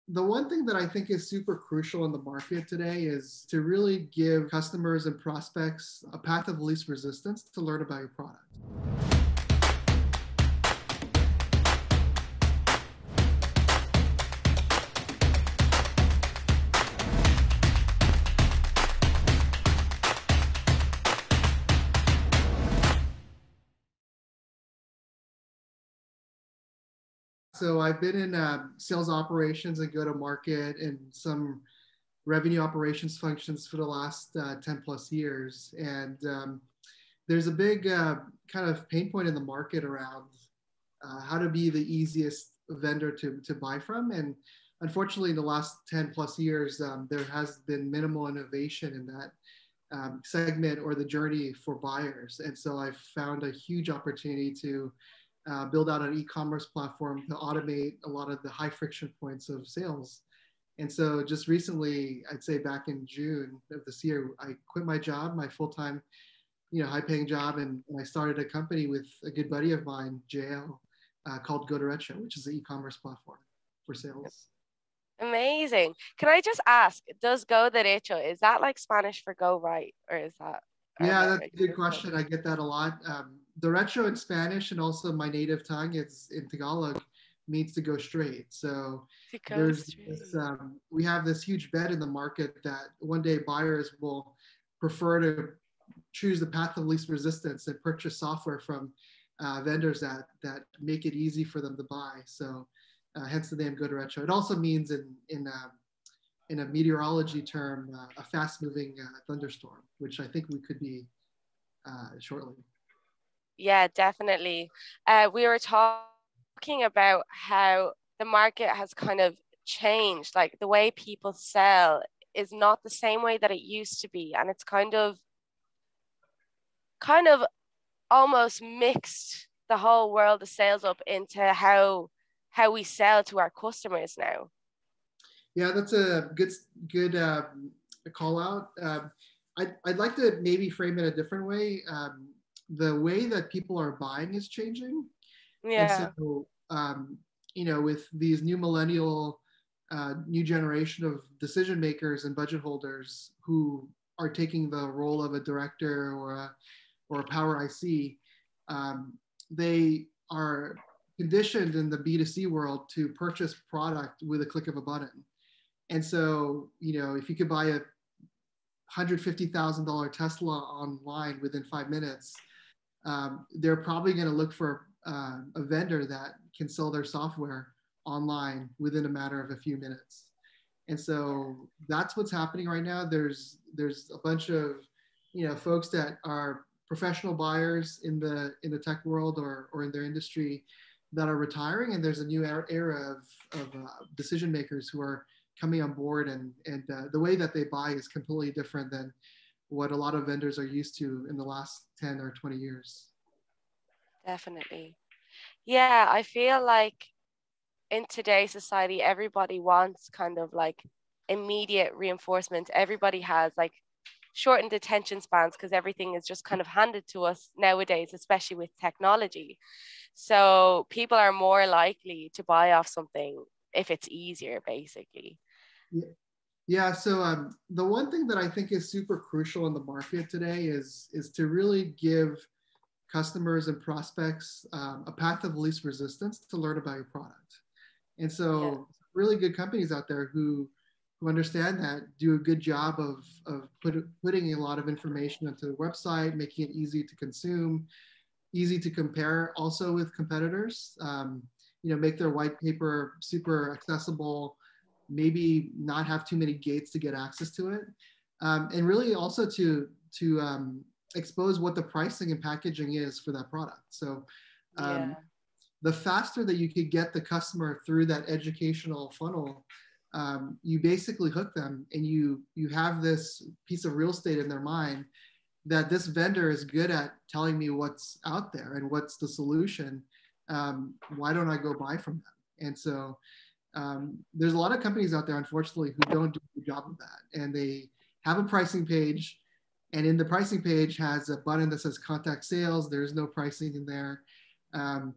The one thing that I think is super crucial in the market today is to really give customers and prospects a path of least resistance to learn about your product. So I've been in sales operations and go to market and some revenue operations functions for the last 10 plus years. And there's a big kind of pain point in the market around how to be the easiest vendor to buy from. And unfortunately, in the last 10 plus years, there has been minimal innovation in that segment or the journey for buyers. And so I've found a huge opportunity to build out an e-commerce platform to automate a lot of the high friction points of sales. And so just recently, I'd say back in June of this year, I quit my job, my full-time, high paying job. And I started a company with a good buddy of mine, JL, called Go Derecho, which is an e-commerce platform for sales. Amazing. Can I just ask, does Go Derecho, is that like Spanish for go right? Or is that? Yeah, that's a good question. I get that a lot. Derecho in Spanish and also my native tongue, it's in Tagalog, means to go straight. So we have this huge bet in the market that one day buyers will prefer to choose the path of least resistance and purchase software from vendors that make it easy for them to buy. So hence the name Go Derecho. It also means in a meteorology term, a fast-moving thunderstorm, which I think we could be shortly. Yeah, definitely. We were talking about how the market has kind of changed. Like the way people sell is not the same way that it used to be, and it's kind of almost mixed the whole world of sales up into how we sell to our customers now. Yeah, that's a good call out. I'd like to maybe frame it a different way. The way that people are buying is changing. Yeah. And so, with these new millennial, new generation of decision makers and budget holders who are taking the role of a director or a power IC, they are conditioned in the B2C world to purchase product with a click of a button. And so, if you could buy a $150,000 Tesla online within 5 minutes, they're probably going to look for a vendor that can sell their software online within a matter of a few minutes. And so that's what's happening right now. There's a bunch of folks that are professional buyers in the tech world or in their industry that are retiring, and there's a new era of decision makers who are coming on board, and the way that they buy is completely different than what a lot of vendors are used to in the last 10 or 20 years. Definitely. Yeah, I feel like in today's society, everybody wants kind of like immediate reinforcement. Everybody has like shortened attention spans because everything is just kind of handed to us nowadays, especially with technology. So people are more likely to buy off something if it's easier, basically. Yeah. So the one thing that I think is super crucial in the market today is to really give customers and prospects a path of least resistance to learn about your product. And so really good companies out there who understand that, do a good job of putting a lot of information onto the website, making it easy to consume, easy to compare also with competitors, make their white paper super accessible, maybe not have too many gates to get access to it. And really also to expose what the pricing and packaging is for that product. So the faster that you could get the customer through that educational funnel, you basically hook them, and you have this piece of real estate in their mind that this vendor is good at telling me what's out there and what's the solution. Why don't I go buy from them? And so there's a lot of companies out there, unfortunately, who don't do a good job of that. And they have a pricing page, and in the pricing page has a button that says contact sales. There's no pricing in there. Yeah.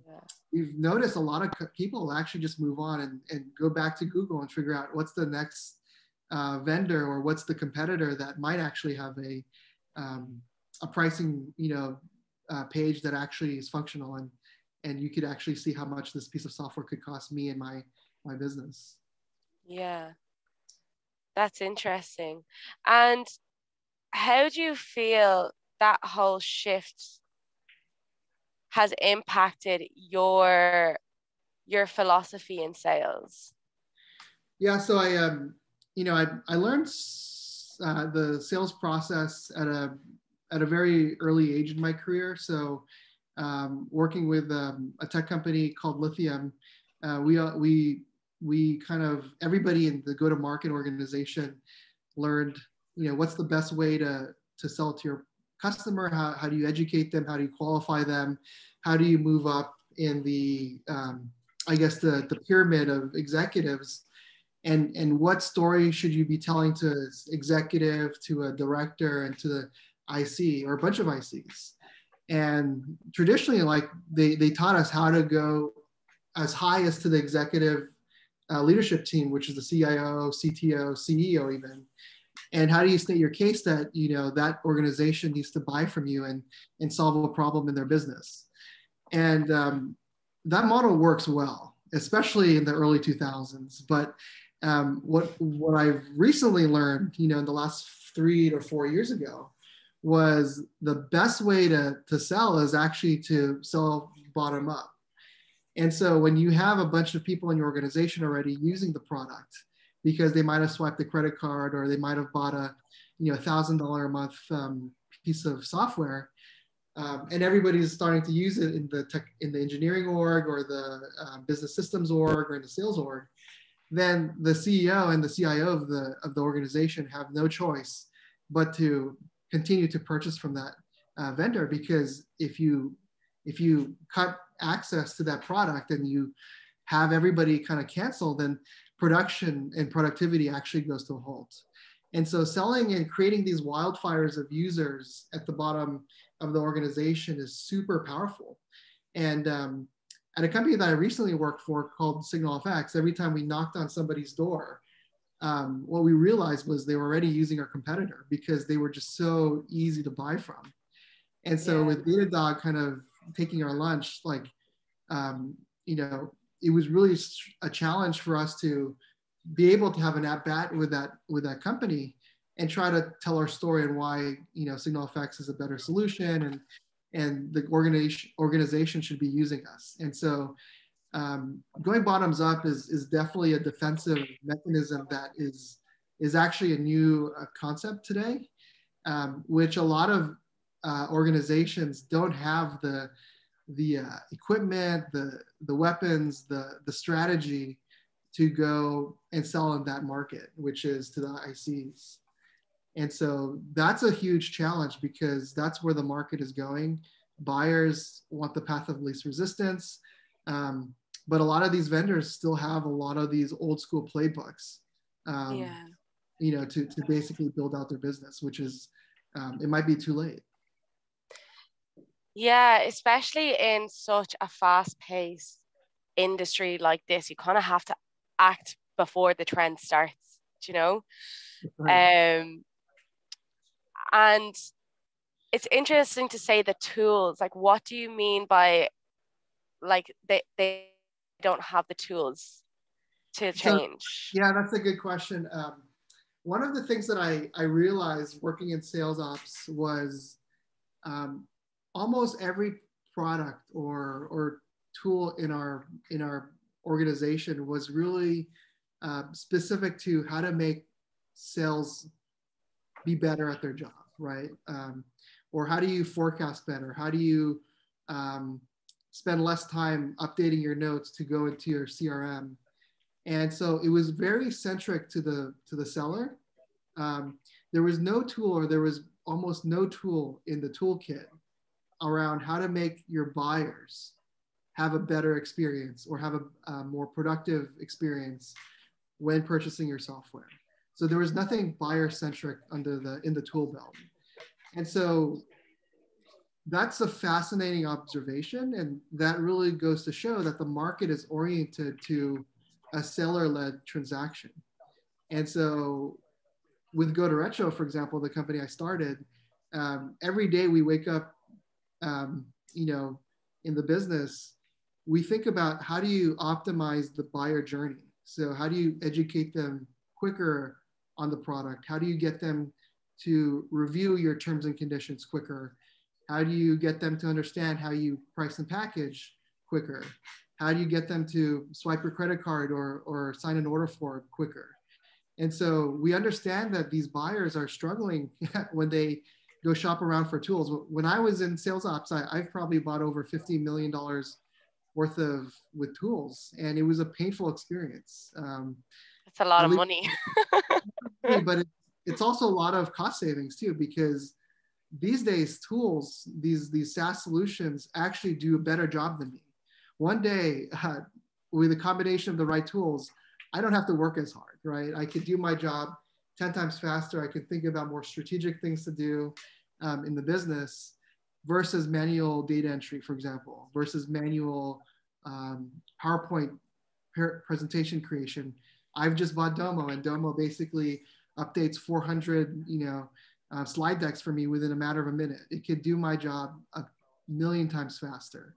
We've noticed a lot of people actually just move on and go back to Google and figure out what's the next vendor or what's the competitor that might actually have a pricing, page that actually is functional, and you could actually see how much this piece of software could cost me and my business. Yeah, that's interesting. And how do you feel that whole shift has impacted your philosophy in sales? Yeah, so I learned the sales process at a very early age in my career. So working with a tech company called Lithium, we kind of, everybody in the go-to-market organization learned, what's the best way to sell to your customer? How do you educate them? How do you qualify them? How do you move up in the I guess the pyramid of executives, and what story should you be telling to an executive, to a director, and to the IC or a bunch of ICs? And traditionally, like they taught us how to go as high as to the executive leadership team, which is the CIO, CTO, CEO even. And how do you state your case that that organization needs to buy from you and solve a problem in their business? And that model works well, especially in the early 2000s. But what I've recently learned, in the last 3 to 4 years ago, was the best way to sell is actually to sell bottom up. And so when you have a bunch of people in your organization already using the product, because they might have swiped the credit card or they might have bought a $1,000 a month piece of software, and everybody's starting to use it in the engineering org or the business systems org or in the sales org, then the CEO and the CIO of the organization have no choice but to continue to purchase from that vendor, because if you cut access to that product and you have everybody kind of cancel, then production and productivity actually goes to a halt. And so selling and creating these wildfires of users at the bottom of the organization is super powerful. And at a company that I recently worked for called Signal FX, every time we knocked on somebody's door, what we realized was they were already using our competitor because they were just so easy to buy from. And so with Datadog kind of taking our lunch, it was really a challenge for us to be able to have an at bat with that company and try to tell our story and why Signal FX is a better solution, and the organization should be using us. And so going bottoms up is definitely a defensive mechanism that is actually a new concept today, which a lot of organizations don't have the equipment, the weapons, the strategy to go and sell in that market, which is to the ICs. And so that's a huge challenge because that's where the market is going. Buyers want the path of least resistance. But a lot of these vendors still have a lot of these old school playbooks, to basically build out their business, which is, it might be too late. Yeah, especially in such a fast-paced industry like this, you kind of have to act before the trend starts, Right. And it's interesting to say the tools. Like, what do you mean by they don't have the tools to So, change? yeah, that's a good question. One of the things that I realized working in sales ops was almost every product or tool in our organization was really specific to how to make sales be better at their job, right? Or how do you forecast better? How do you spend less time updating your notes to go into your CRM? And so it was very centric to the seller. There was no tool, or there was almost no tool in the toolkit around how to make your buyers have a better experience or have a more productive experience when purchasing your software. So there was nothing buyer centric in the tool belt. And so that's a fascinating observation. And that really goes to show that the market is oriented to a seller-led transaction. And so with Go to Retro, for example, the company I started, every day we wake up, um, you know, in the business, we think about how do you optimize the buyer journey? So how do you educate them quicker on the product? How do you get them to review your terms and conditions quicker? How do you get them to understand how you price and package quicker? How do you get them to swipe your credit card or sign an order form quicker? And so we understand that these buyers are struggling when they go shop around for tools. When I was in sales ops, I've probably bought over $50 million worth of with tools, and it was a painful experience. That's a lot At of least, money. but it's also a lot of cost savings too, because these days tools, these SaaS solutions actually do a better job than me. One day, with a combination of the right tools, I don't have to work as hard, right? I could do my job 10 times faster. I could think about more strategic things to do in the business versus manual data entry, for example, versus manual PowerPoint presentation creation. I've just bought Domo, and Domo basically updates 400, slide decks for me within a matter of a minute. It could do my job a million times faster.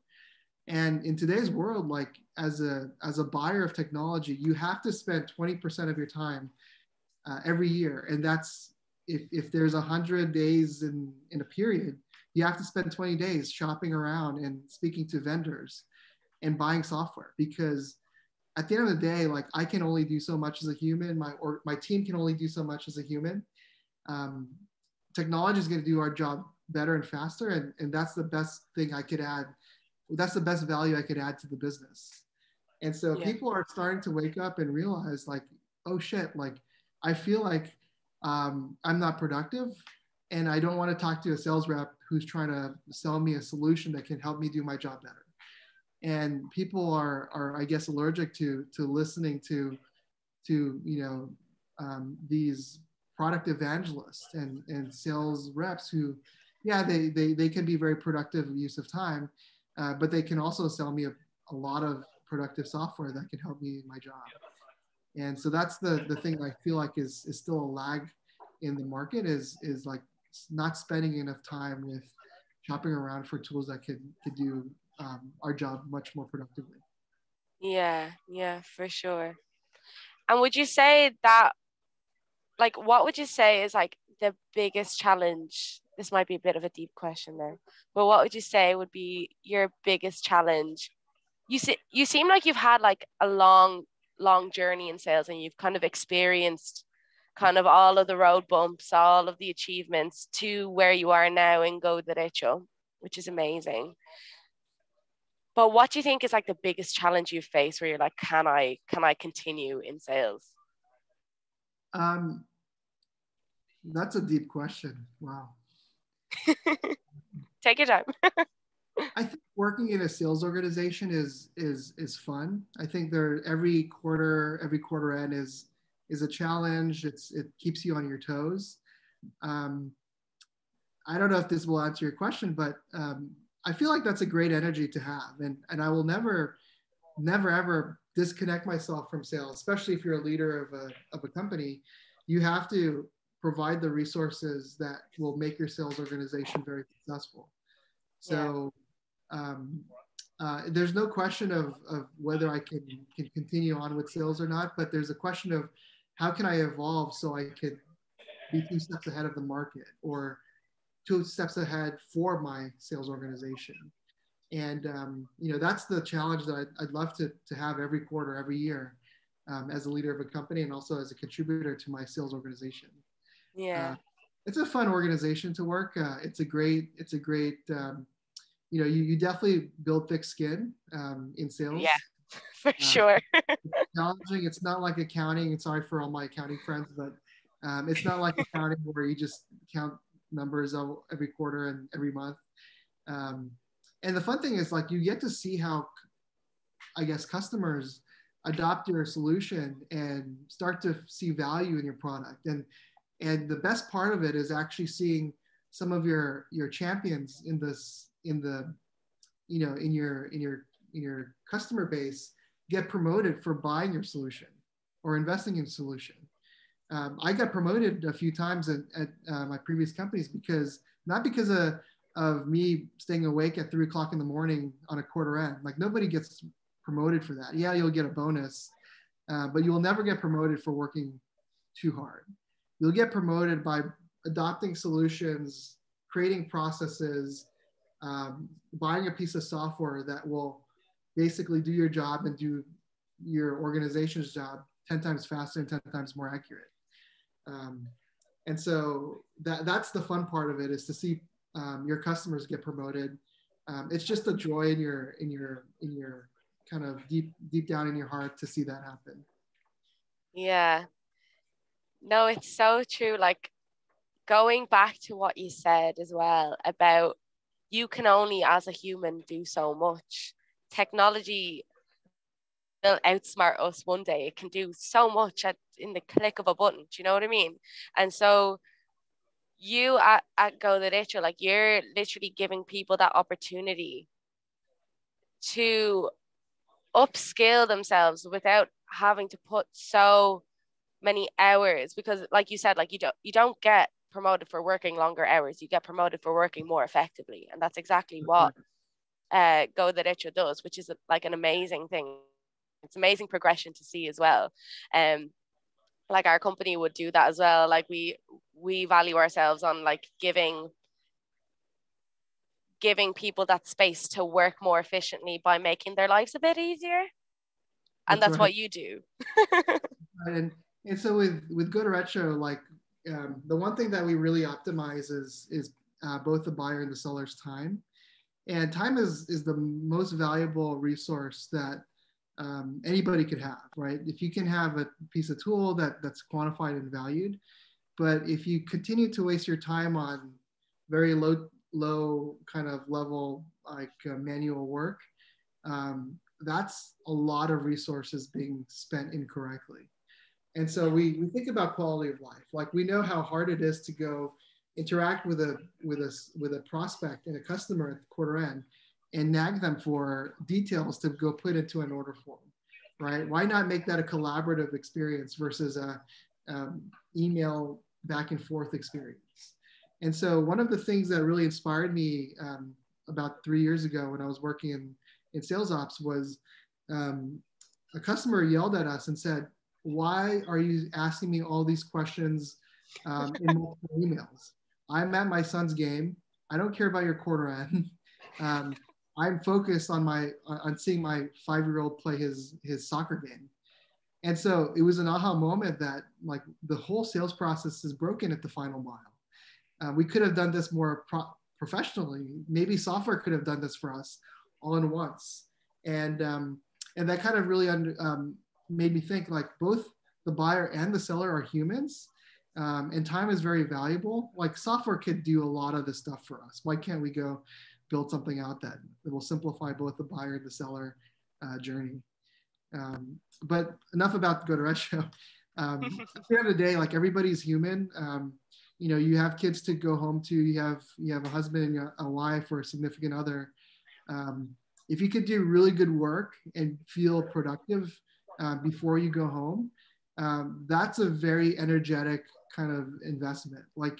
And in today's world, like as a buyer of technology, you have to spend 20% of your time every year. And that's if there's 100 days in a period, you have to spend 20 days shopping around and speaking to vendors and buying software, because at the end of the day, like I can only do so much as a human, my team can only do so much as a human. Technology is going to do our job better and faster, and that's the best thing I could add. That's the best value I could add to the business. And so Yeah. people are starting to wake up and realize like, oh shit, like I feel like I'm not productive, and I don't want to talk to a sales rep who's trying to sell me a solution that can help me do my job better. And people are I guess allergic to listening to these product evangelists and sales reps who, yeah, they can be very productive use of time, but they can also sell me a lot of productive software that can help me in my job. And so that's the thing I feel like is still a lag in the market, is like not spending enough time with shopping around for tools that could do our job much more productively. Yeah, for sure. And would you say that, like, what would you say is like the biggest challenge? This might be a bit of a deep question there, but what would you say would be your biggest challenge? You seem like you've had like a long journey in sales, and you've kind of experienced kind of all of the road bumps, all of the achievements to where you are now in Go Derecho, which is amazing. But what do you think is like the biggest challenge you've faced where you're like, can I continue in sales? Um, that's a deep question. Wow. Take your time. I think working in a sales organization is fun. I think every quarter end is a challenge. It keeps you on your toes. Um, I don't know if this will answer your question, but I feel like that's a great energy to have, and I will never ever disconnect myself from sales, especially if you're a leader of a company. You have to provide the resources that will make your sales organization very successful. So there's no question of whether I can continue on with sales or not, but there's a question of how can I evolve so I could be 2 steps ahead of the market, or 2 steps ahead for my sales organization. And that's the challenge that I'd love to have every quarter, every year, as a leader of a company and also as a contributor to my sales organization. Yeah. It's a fun organization to work. It's a great you definitely build thick skin in sales. Yeah, for sure. It's challenging. It's not like accounting. And sorry for all my accounting friends, but it's not like accounting where you just count numbers every quarter and every month. And the fun thing is, like, you get to see how, I guess, customers adopt your solution and start to see value in your product. And the best part of it is actually seeing some of your champions in this in the you know in your customer base get promoted for buying your solution or investing in solution. I got promoted a few times at my previous companies because not because of me staying awake at 3 o'clock in the morning on a quarter end. Like nobody gets promoted for that. Yeah, you'll get a bonus, but you will never get promoted for working too hard. You'll get promoted by adopting solutions, creating processes, buying a piece of software that will basically do your job and do your organization's job 10 times faster and 10 times more accurate. And so that's the fun part of it, is to see your customers get promoted. It's just a joy in your kind of deep down in your heart to see that happen. Yeah, no, it's so true. Like going back to what you said as well about you can only as a human do so much. Technology will outsmart us one day. It can do so much in the click of a button. Do you know what I mean? And so you at Go the Ditcher, like you're literally giving people that opportunity to upskill themselves without having to put so many hours, because like you said, like you don't get promoted for working longer hours, you get promoted for working more effectively, and that's exactly what Go the Ditcher does, which is like an amazing thing. It's amazing progression to see as well. Like our company would do that as well. Like we value ourselves on like giving people that space to work more efficiently by making their lives a bit easier. And that's right. What you do. and so with Go to Retro, like the one thing that we really optimize is both the buyer and the seller's time. And time is the most valuable resource that anybody could have, right? If you can have a piece of tool that's quantified and valued, but if you continue to waste your time on very low kind of level, like manual work, that's a lot of resources being spent incorrectly. And so we think about quality of life. Like we know how hard it is to go interact with a prospect and a customer at the quarter end and nag them for details to go put into an order form, right? Why not make that a collaborative experience versus a email back and forth experience? And so one of the things that really inspired me about 3 years ago when I was working in sales ops was a customer yelled at us and said, "Why are you asking me all these questions in multiple emails? I'm at my son's game. I don't care about your quarter end. I'm focused on seeing my 5-year-old play his soccer game." And so it was an aha moment that like the whole sales process is broken at the final mile. We could have done this more professionally. Maybe software could have done this for us all in once. And that kind of really made me think like both the buyer and the seller are humans. And time is very valuable. Like software could do a lot of this stuff for us. Why can't we go build something out that will simplify both the buyer and the seller journey? But enough about Go to Retro. At the end of the day, like everybody's human. You know, you have kids to go home to. You have a husband and a wife or a significant other. If you could do really good work and feel productive before you go home, that's a very energetic kind of investment. Like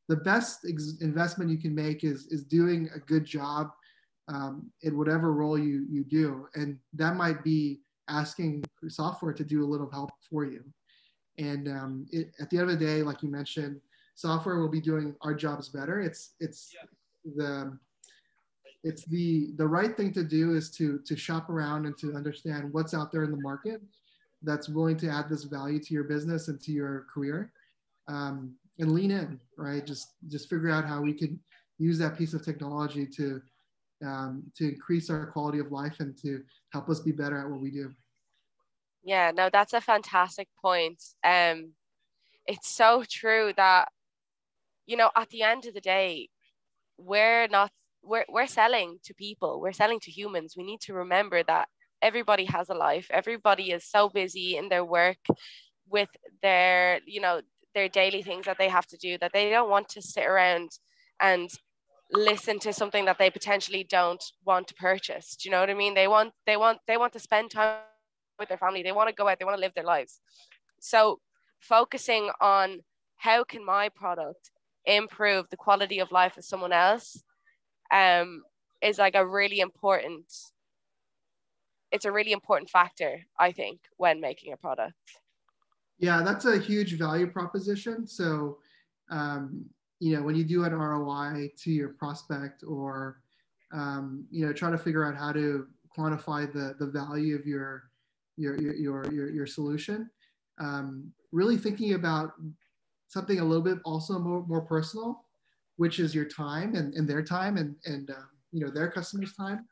the best investment you can make is doing a good job in whatever role you do. And that might be asking software to do a little help for you. And at the end of the day, like you mentioned, software will be doing our jobs better. It's the right thing to do is to shop around and to understand what's out there in the market that's willing to add this value to your business and to your career, and lean in, right? Just figure out how we can use that piece of technology to increase our quality of life and to help us be better at what we do. Yeah, no, that's a fantastic point. It's so true that, you know, at the end of the day, we're selling to people, we're selling to humans. We need to remember that everybody has a life. Everybody is so busy in their work with their, you know, their daily things that they have to do that they don't want to sit around and listen to something that they potentially don't want to purchase. Do you know what I mean? They want to spend time with their family. They want to go out, they want to live their lives. So focusing on how can my product improve the quality of life of someone else is like it's a really important factor, I think, when making a product. Yeah, that's a huge value proposition. So, um, when you do an ROI to your prospect, or try to figure out how to quantify the value of your solution, really thinking about something a little bit also more personal, which is your time and their time and their customers' time.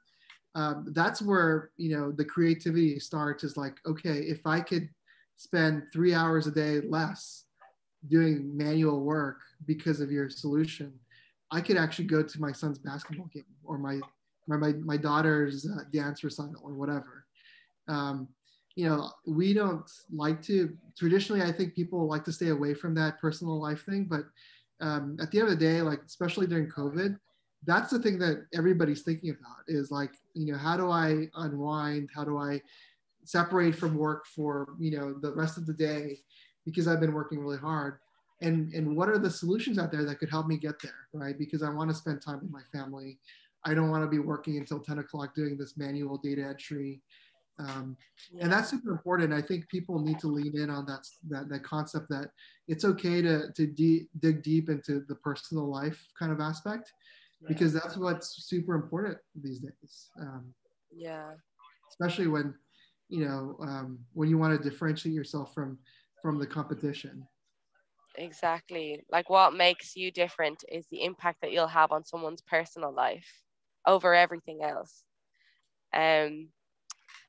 That's where the creativity starts. Is like, okay, if I could spend 3 hours a day less doing manual work because of your solution, I could actually go to my son's basketball game, or my daughter's dance recital, or whatever. um, we don't like to, traditionally, I think people like to stay away from that personal life thing. But at the end of the day, like, especially during COVID, that's the thing that everybody's thinking about, is like, how do I unwind? How do I separate from work for, the rest of the day, because I've been working really hard? And what are the solutions out there that could help me get there, right? Because I want to spend time with my family. I don't want to be working until 10 o'clock doing this manual data entry. And that's super important. I think people need to lean in on that concept that it's okay to dig deep into the personal life kind of aspect, because that's what's super important these days. Yeah. Especially when you want to differentiate yourself from the competition. Exactly. Like, what makes you different is the impact that you'll have on someone's personal life over everything else. And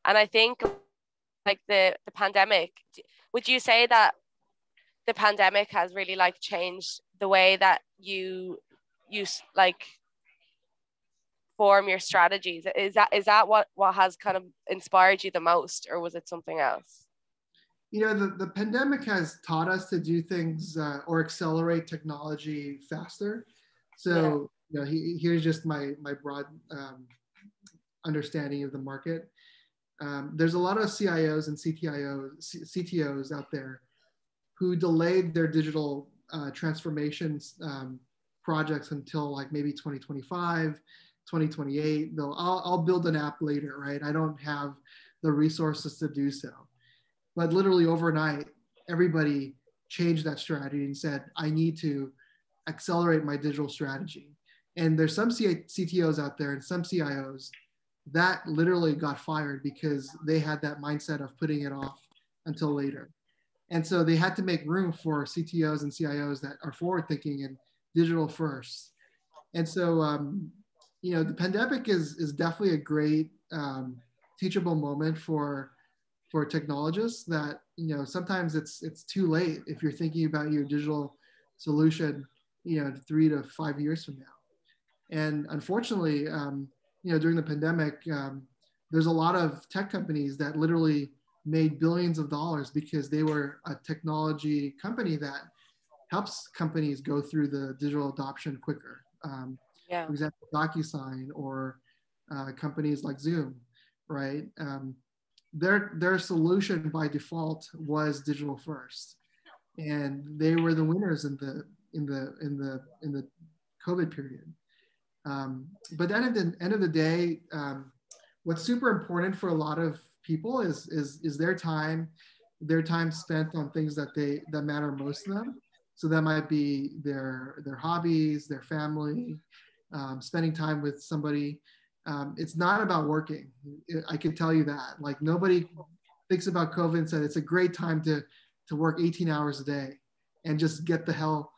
I think, like, the pandemic, would you say that the pandemic has really like changed the way that you like form your strategies? Is that what has kind of inspired you the most, or was it something else? The pandemic has taught us to do things, or accelerate technology faster. So, here's just my broad understanding of the market. There's a lot of CIOs and CTOs out there who delayed their digital transformations projects until like maybe 2025, 2028. I'll build an app later, right? I don't have the resources to do so. But literally overnight, everybody changed that strategy and said, I need to accelerate my digital strategy. And there's some CTOs out there and some CIOs that literally got fired because they had that mindset of putting it off until later. And so they had to make room for CTOs and CIOs that are forward thinking and digital first. And so, the pandemic is definitely a great teachable moment for technologists, that sometimes it's too late if you're thinking about your digital solution 3 to 5 years from now. And unfortunately, during the pandemic, there's a lot of tech companies that literally made billions of dollars because they were a technology company that helps companies go through the digital adoption quicker. For example, DocuSign, or companies like Zoom, right? Their solution by default was digital first, and they were the winners in the COVID period. But then at the end of the day, what's super important for a lot of people is their time spent on things that matter most to them. So that might be their hobbies, their family, spending time with somebody. It's not about working. I can tell you that. Like, nobody thinks about COVID and said it's a great time to work 18 hours a day and just get the hell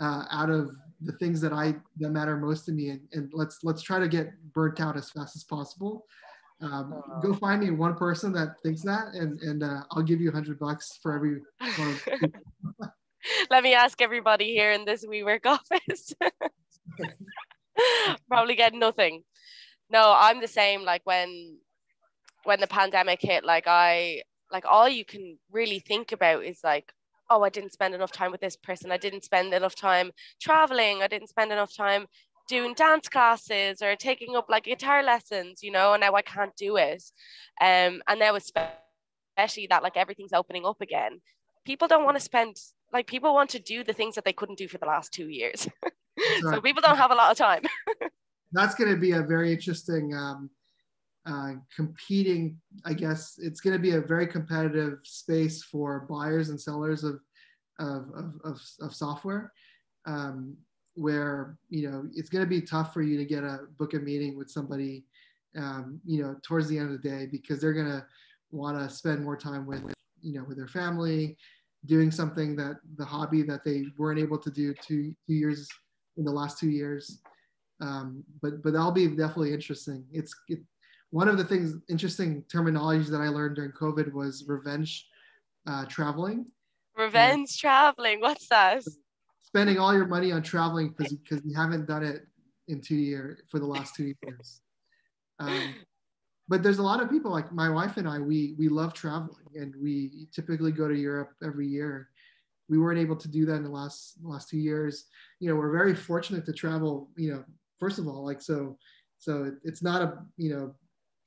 out of the things that matter most to me, and let's try to get burnt out as fast as possible. Go find me one person that thinks that, and I'll give you $100 for every one. Let me ask everybody here in this WeWork office. Probably get nothing. No, I'm the same. Like, when the pandemic hit, like all you can really think about is like, oh, I didn't spend enough time with this person. I didn't spend enough time traveling. I didn't spend enough time doing dance classes or taking up like guitar lessons, and now I can't do it. And now especially that like everything's opening up again. People don't want to spend, like, people want to do the things that they couldn't do for the last 2 years. That's So right. people don't have a lot of time. That's going to be a very interesting competing, I guess it's going to be a very competitive space for buyers and sellers of software, where, it's going to be tough for you to get a book a meeting with somebody, towards the end of the day, because they're going to want to spend more time with their family, doing something that the hobby that they weren't able to do 2 years in the last 2 years. But that'll be definitely interesting. One of the things, interesting terminologies that I learned during COVID was revenge traveling. Revenge traveling, what's that? Spending all your money on traveling because you haven't done it in 2 years for the last 2 years. But there's a lot of people, like my wife and I, we love traveling, and we typically go to Europe every year. We weren't able to do that in the last 2 years. We're very fortunate to travel. First of all, so it's not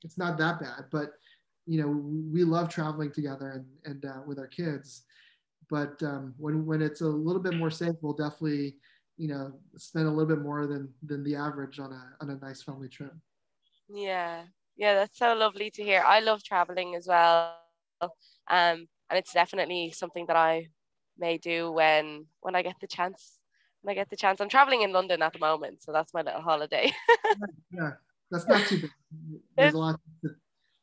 it's not that bad, but we love traveling together and with our kids. But when it's a little bit more safe, we'll definitely spend a little bit more than the average on a nice family trip. Yeah, that's so lovely to hear. I love traveling as well, and it's definitely something that I may do when I get the chance. When I get the chance, I'm traveling in London at the moment, so that's my little holiday. Yeah, that's not too bad. There's a lot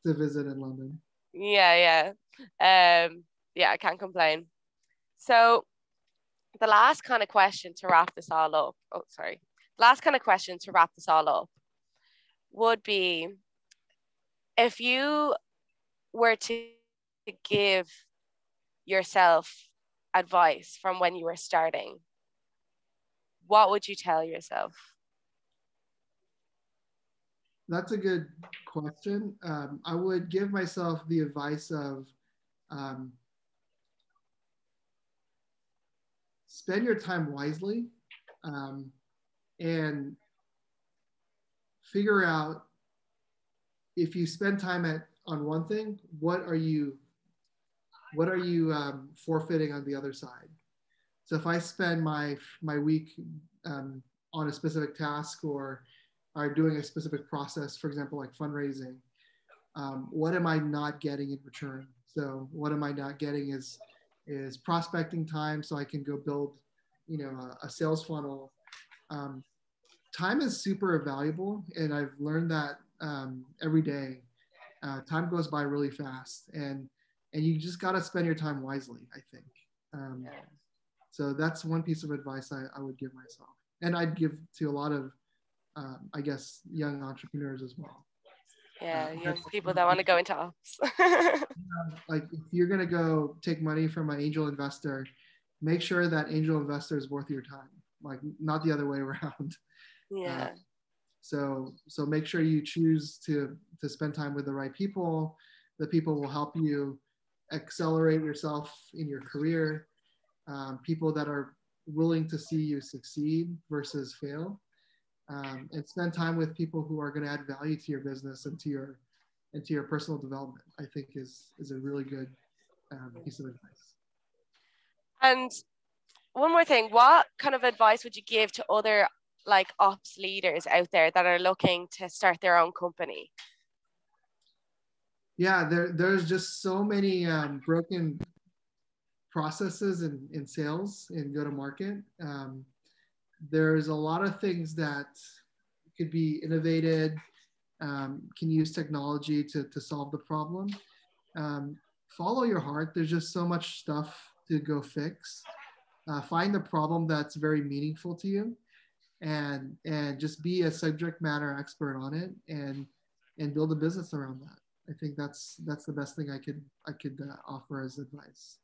to visit in London. Yeah. Yeah, I can't complain. So the last kind of question to wrap this all up. Oh, sorry. Last kind of question to wrap this all up would be, if you were to give yourself advice from when you were starting, what would you tell yourself? That's a good question. I would give myself the advice of spend your time wisely, and figure out, if you spend time on one thing, what are you forfeiting on the other side. So if I spend my week on a specific task, or doing a specific process, for example, like fundraising, what am I not getting in return? So what am I not getting is prospecting time, so I can go build a sales funnel. Time is super valuable, and I've learned that every day. Time goes by really fast, and you just got to spend your time wisely, I think. So that's one piece of advice I would give myself, and I'd give to a lot of I guess young entrepreneurs as well. Yeah, young people that want to go into ops. Like, if you're going to go take money from an angel investor, make sure that angel investor is worth your time, like not the other way around. Yeah. So make sure you choose to spend time with the right people. The people will help you accelerate yourself in your career. People that are willing to see you succeed versus fail, and spend time with people who are going to add value to your business and to your personal development. I think is a really good piece of advice. And one more thing, what kind of advice would you give to other like ops leaders out there that are looking to start their own company? Yeah, there's just so many broken processes in sales and go to market. There's a lot of things that could be innovated, can use technology to solve the problem. Follow your heart. There's just so much stuff to go fix. Find the problem that's very meaningful to you, and just be a subject matter expert on it, and build a business around that. I think that's the best thing I could offer as advice.